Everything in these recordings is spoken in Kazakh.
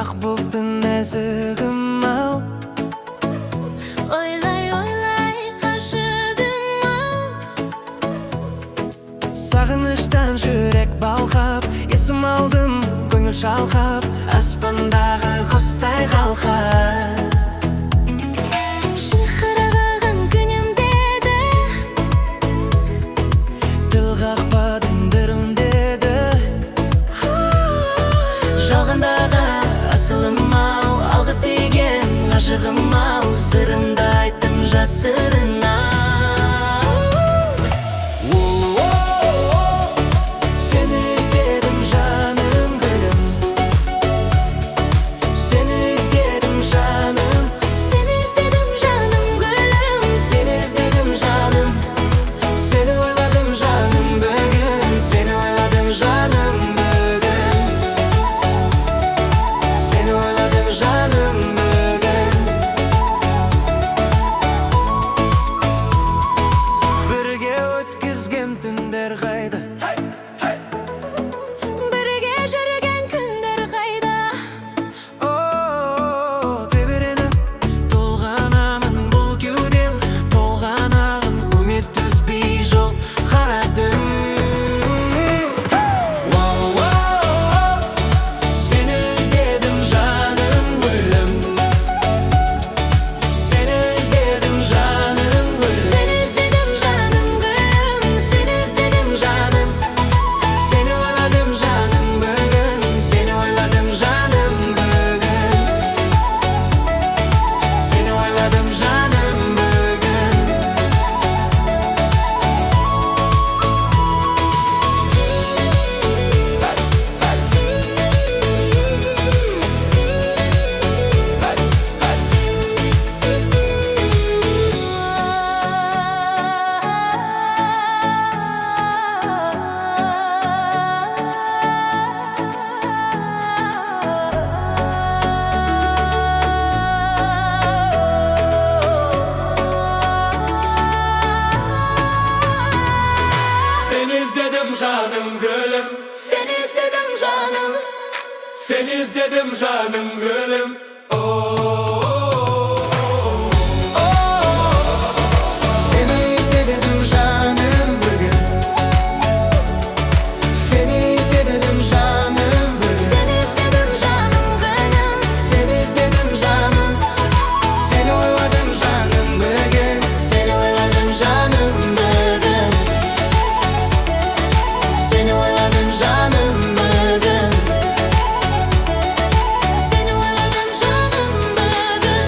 ақ бұлттың нәзігім-ау. Ойлай қашыдым-ау. Сағыныштан жүрек балқап, есім алдым, көңіл шалқап, аспандағы құстай қалқап. Шықыраған күнім деді, Тіл қақпадың дірілдеді. жалғандағы асылым-ау, алғыс деген ғашығым-ау, сырымды айттым жасырына. Сені іздедім жаным гүлім, сені іздедім жаным, Сені іздедім жаным гүлім, сені іздедім жаным, сені ойладым жаным бүгін, сені ойладым жаным бүгін, сені ойладым жаным бүгін. Бірге өткізген түндер қайда? бірге жүрген күндер қайда? Тебіреніп толғанамын бұл кеудем, толғанағын үміт үзбей жол қарадым. Сені іздедім жаным гүлім, сені іздедім жаным гүлім, Сені іздедім жаным гүлім, сені іздедім жаным, сені ойладым жаным бүгін, сені ойладым жаным бүгін, сені ойладым жаным бүгін. Seni izledim canım gülüm, Seni izledim canım, seni izledim canım gülüm. Seni izledim canım bugün, seni izledim canım bugün, Seni izledim canım gönlüm, seni izledim canım, seni oyladım canım bugün, Seni oyladım canım bugün, seni oyladım canım bugün. Seni oyladım canım bugün.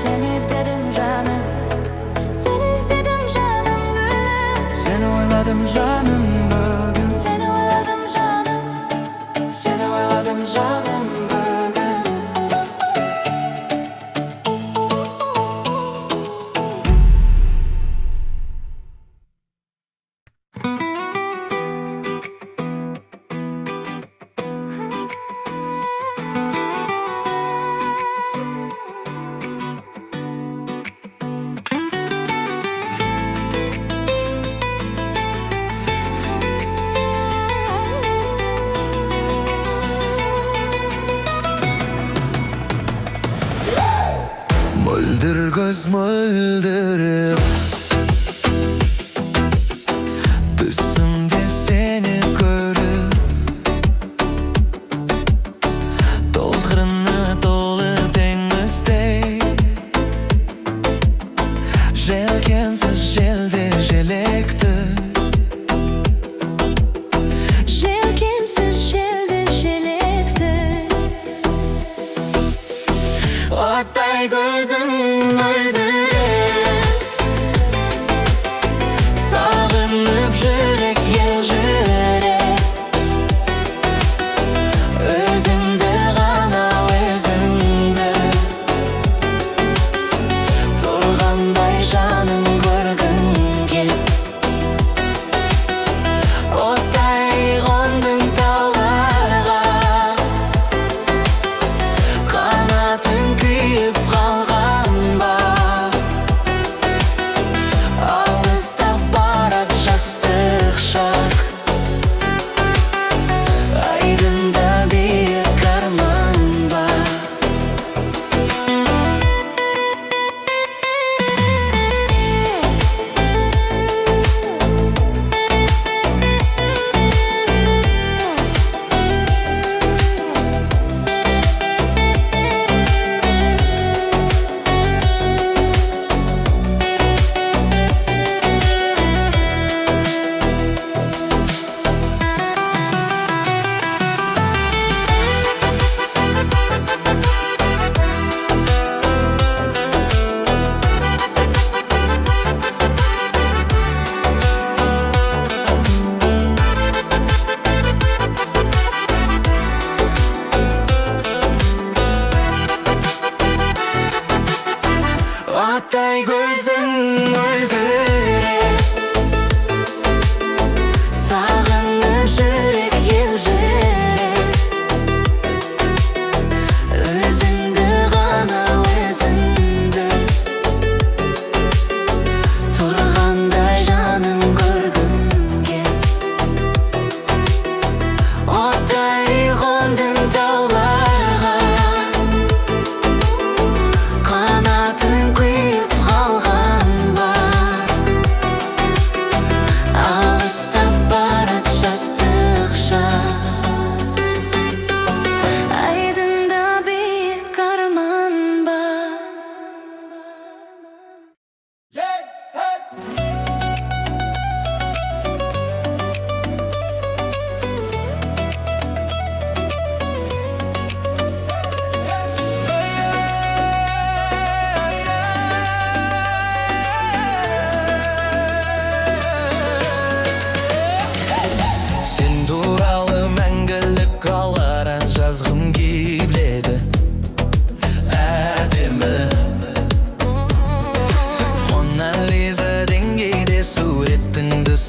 Seni izledim canım, seni izledim canım gülüm, Seni oyladım canım bugün, seni oyladım canım, seni oyladım canım bugün. Мөлдір көз мөлдіріп, түсімде сені көріп, толқырына толы теңіздей, желкенсіз желде желекті, желкенсіз желді желекті, оттай көзің мөлдіреп.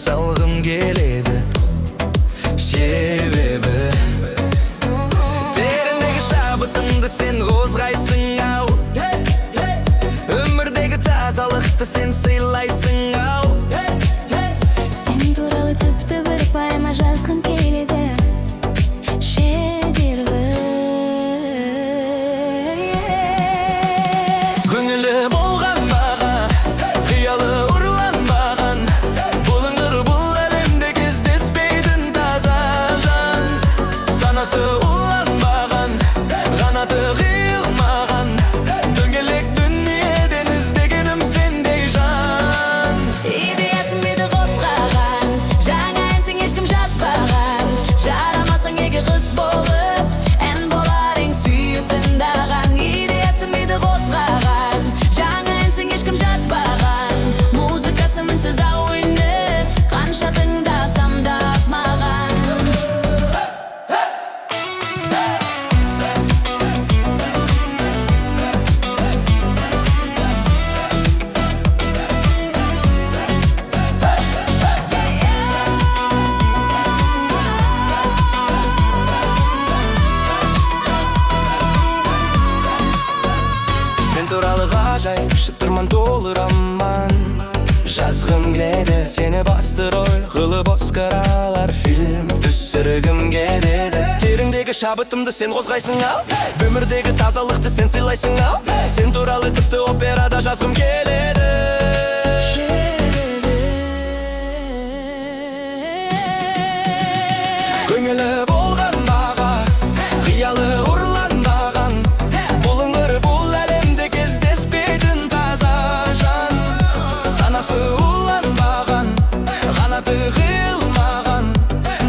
салғым келеді. Себебі тереңдегі шабытымды сен қозғайсың ау, өмірдегі тазалықты сен сыйлайсың ау. Сен туралы тіпті бір поэма жазғым келеді. Шедевр. Көңілі болған маған, қиялы ұрланбаған, бұлыңғыр бұл әлемде кездеспейтін таза жан. Санасы уланбаған, қанаты қиылмаған, дөңгелек дүниеден іздегенім сендей жан. Идеясын мені қозғаған, жаңа әнсің ешкім жазбаған. Жарамасаң егер қыз болып, ән болар ең сүйіп тыңдаған. Идеясын мені қозғаған, жаңа әнсің ешкім жазбаған. Музыкасы мінсіз әуені, қанша тыңдасам да аз маған. Сен туралы ғажайып шытырман толы роман жазғым келеді. Сені басты роль қылып Оскаралар фильм түсіргім келеді. Тереңдегі шабытымды сен қозғайсың ау, өмірдегі тазалықты сен сыйлайсың ау. Сен туралы тіпті операда жазғым келеді. Көңілі болған маған, қиялы ұрланбаған, бұлыңғыр бұл әлемде кездеспейтін таза жан. Санасы уланбаған, қанаты қиылмаған,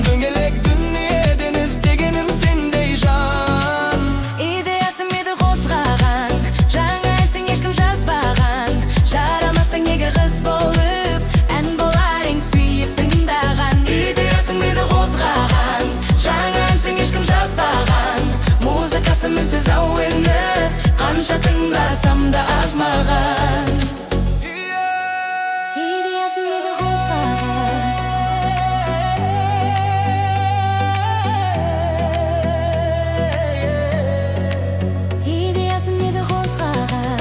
дөңгелек дүниеден іздегенім сендей жан. Идеясын мені қозғаған, жаңа әнсің ешкім жазбаған. Жарамасаң егер қыз болып, ән болар ең сүйіп тыңдаған. Идеясын мені қозғаған, жаңа әнсің ешкім жазбаған. Музыкасы мінсіз әуені, қанша тыңдасам да аз маған. Идеясын мені қозғаған. Идеясын мені қозғаған.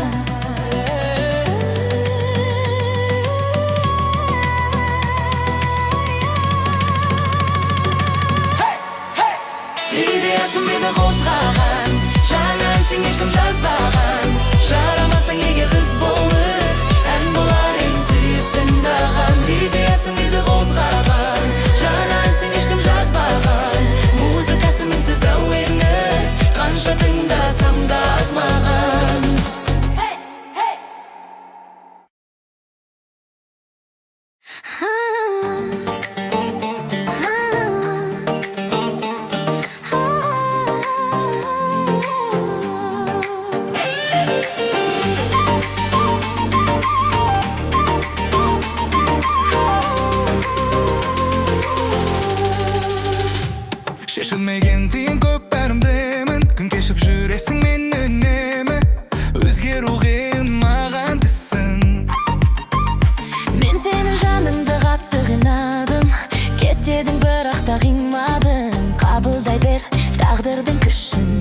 Идеясын мені қозғаған, жаңа әнсің ешкім жазбаған. Жарамасаң егер қыз болып, ән болар ең сүйіп тыңдаған. Идеясын мені қозғаған, жаңа әнсің ешкім жазбаған. Музыкасы мінсіз әуені, қанша тыңдасам да аз маған. шешілмеген тиын көп бәрін білемін. Күн кешіп жүресің мен үнемі, өзгеру қиын маған түсін. Мен сенің жаныңды қатты қинадым, кетедің бірақ та қимадың. Қабылдай бер тағдырдың күшін.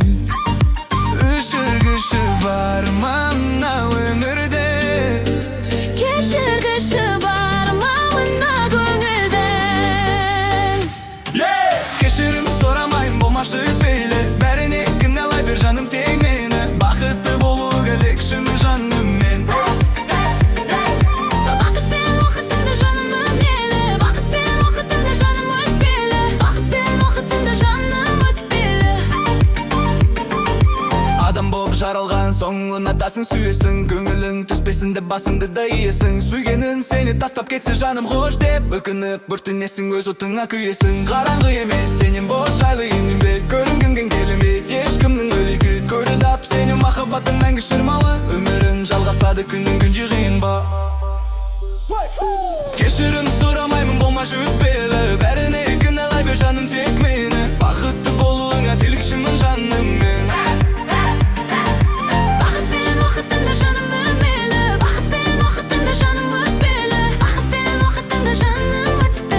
Өшіргіші бар ма мына өмірде, Кешіргіші бар ма мына көңілден. кешірім сұрамайын, болмашы өтпейлі. Бәріне кінәлай бер жаным тек мені, бақытты болу керек шын жаныммен. Бақыт пен уақытыңды жаным өтпелі, бақыт пен уақытыңды жаным өтпелі, бақыт пен уақытыңды жаным өтпелі. Адам болып жаралған соң ұнатасың, сүйесің, көңілің түспесін деп басыңды да иесің. Сүйгенін сені тастап кетсе жаным қош деп, өкініп бүртінесің, өз отыңа күйесің. Қараңғы емес сенен бос жайлы еңбек, көрінгенген келемей ешкімнің өлігі. Көріліп сені махаббатың мәңгі шырмалы, өмірін жалғасады күннің күнде қиын ба. Кешірім сұрамаймын, болмашы өтпелі. Бәріне кінәлай бер жаным тек мені, бақытты болуыңа тілекшімін жаныммен. Бақыт пен уақытыңды жаным өтпелі, бақыт пен уақытыңды жаным өтпелі, бақыт пен уақытыңды жаным өтпелі.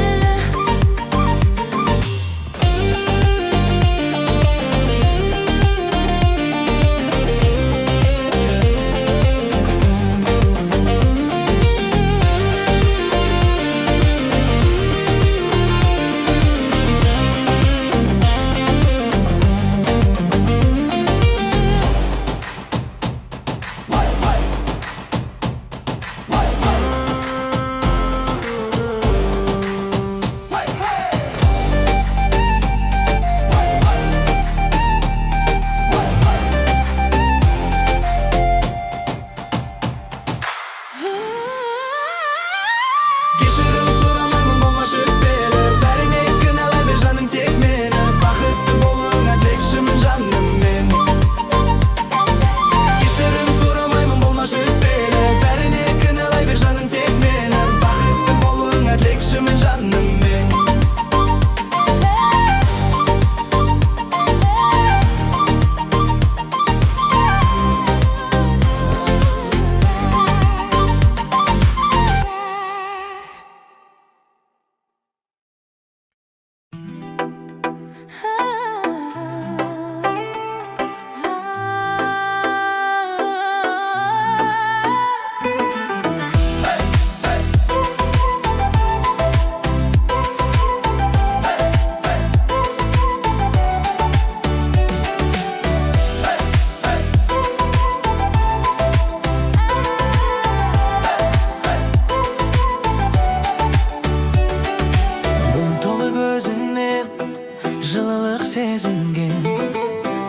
сезінген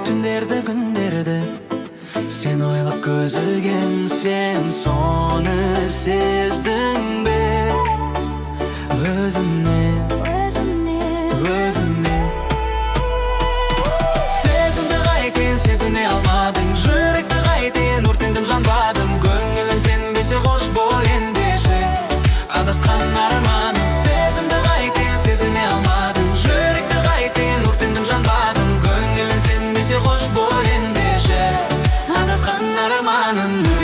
түндерді күндерді сен ойлап көз ілгем сен соны сездің бе өзімнен сезімді қайтейін сезіне алмадың жүректі қайтейін өртендім жанбадым көңілің сенбесе қош бол ендеше адасқан арманым сезімді қайтейін сезіне алмадың жүректі қайтейін өртендім жанбадым көңілің сенбесе қош бол ендеше адасқан арманым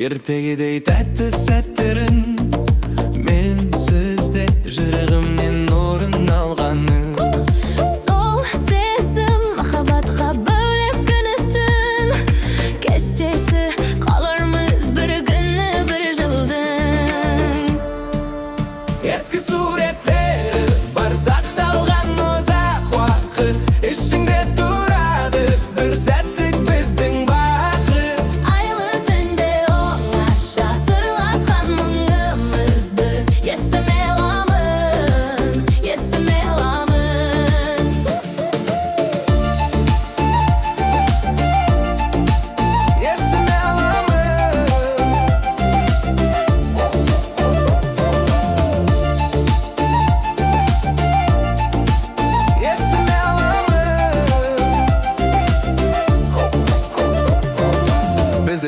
ертегідей тәтті сәттерін менсізде жүрегімнен орын алғаны сол сезім махаббатқа бөлеп күні түн кестесі қалармыз бір күні бір жылдың ескі суреттері бар сақталған ұзақ уақыт ішіңде тұрады бір сәттік біздің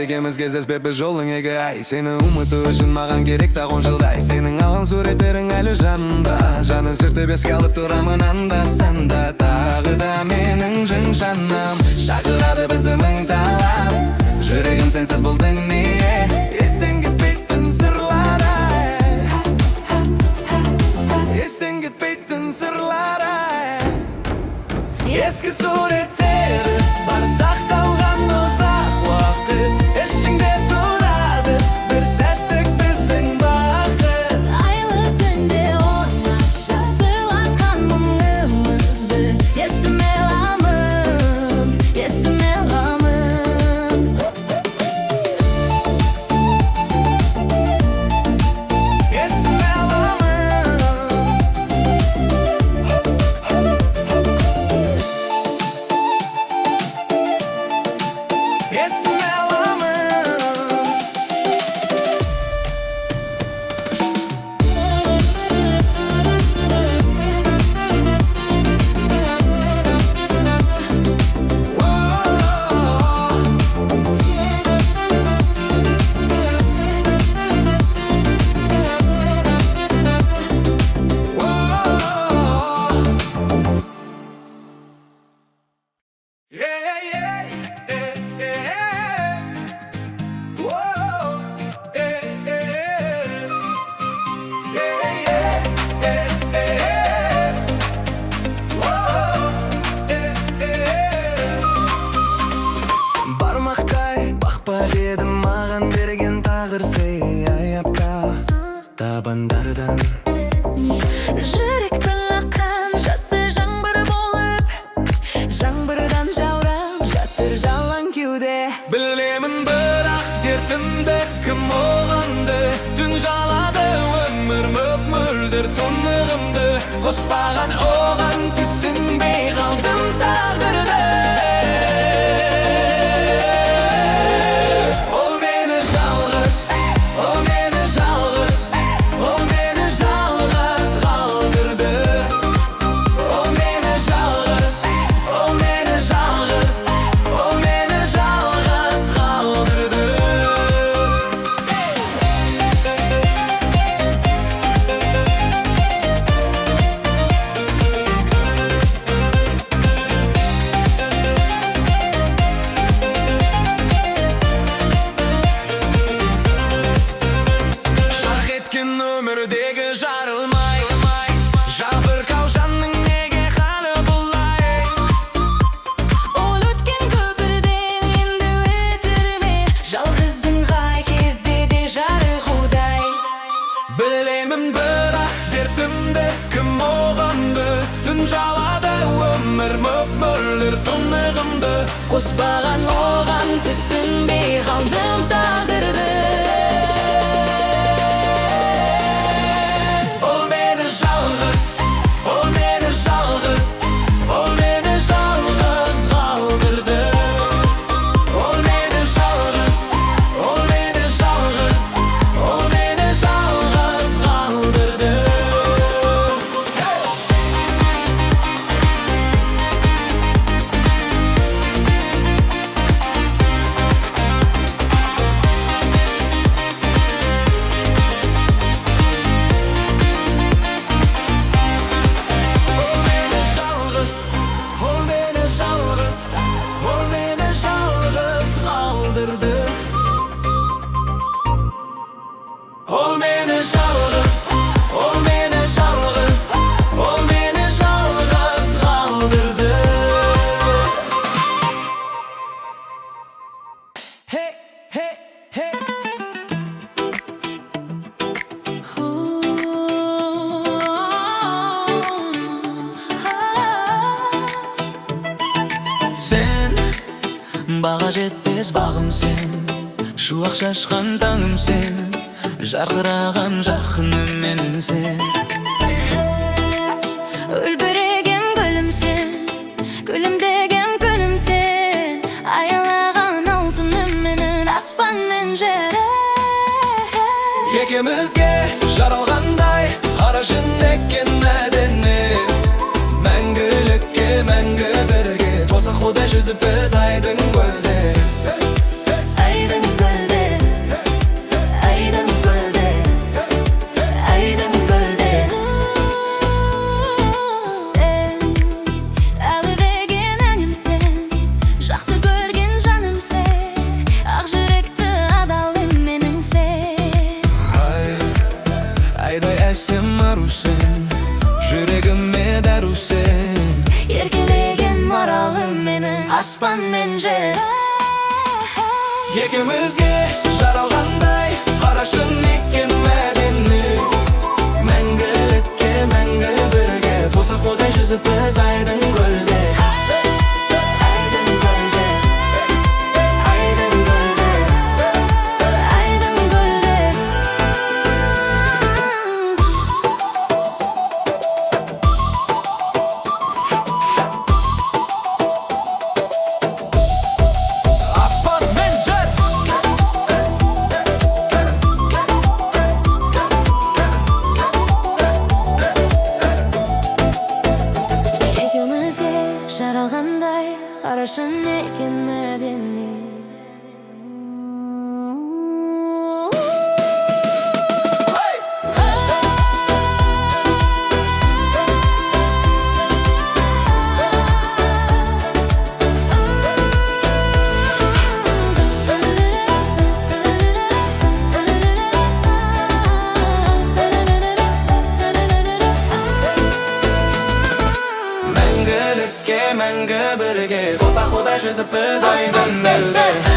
екеуміз кездеспеп біз жолың егі ай сені ұмыту үшін маған керек та 10 жылдай сенің алған суреттерің әлі жанымда жанын сүртіп еске алып тұрамын анда-санда тағы да менің жын жаным шақырады бізді мың талап жүрегім сенсіз бұл дүние естен кетпейтін сырлары естен кетпейтін сырлары ескі суреттері бар сақталған ұзақ уақыт ішіңде тұрады бір сәттік біздің бақыт айлы түнде оңаша сыйласқан мұңымызды есіме аламын есіме аламын табандардан. Жүректің аққан жасы жаңбыр болып, жаңбырдан жаурап жатыр жалаң кеуде. Білемін бірақ дертімді кім оғанды, түн жалады өмір мөп-мөлдір тұнығымды. Қоспаған оған түсінбей қалдым тағдырды. Ол мені жалғыз, ол мені жалғыз, ол мені жалғыз қалдырды. Ол мені жалғыз, ол мені жалғыз, ол мені жалғыз қалдырды. Шақ еткен өмірдегі жарылмай, жабырқау жанның неге халі бұлай? Ол өткен көпірден енді өтірме, жалғыздың қай кезде де жарығудай. Білемін бірақ дертімді кім оғанды, түн жалады өмір мөп-мөлдір тұнығымды. Қоспаған оған түсінбей қалдым тағдырды. Ол мені жалғыз, ол мені жалғыз, ол мені жалғыз қалдырды. Ол мені жалғыз, ол мені жалғыз, ол мені жалғыз қалдырды. Ол meni жалғыз, ол meni жалғыз қалдырды. Ол meni жалғыз, ол meni жалғыз, ол meni жалғыз қалдырды. Hey, hey, hey. Сен баға жетпес бағым сен, шуақ шашқан таңым сен, жарқыраған жарқыным менің сен. Үлбіреген гүлім сен, күлімдеген күнім сен, аялаған алтыным менің аспан мен жер. Екеумізге жаралғандай қарашын еккен мәдені, мәңгілікке мәңгі бірге тозақ бодай жүзіп біз айдын көлде. Айдын көлде, айдын көлде, айдын көлде. Сен әлі деген әнім сен, жақсы көрген жаным сен, ақ жүректі адалым менің сен. Айдай әсем ару сен, жүрегіме дәру сен. Еркелеген маралым менің аспан мен жер. Екеумізге жаралғандай қарашын еккен мәдені, мәңгілікке мәңгі бірге тозақ бодай жүзіп біз айдын көлде. Айдын көлде, айдын көлде, айдын көлде. Аспан мен жер. Екеумізге жаралғандай қарашын екен мәдени. Мәңгілікке мәңгі бірге тозақ бодай жүзіп біз айдын көлде.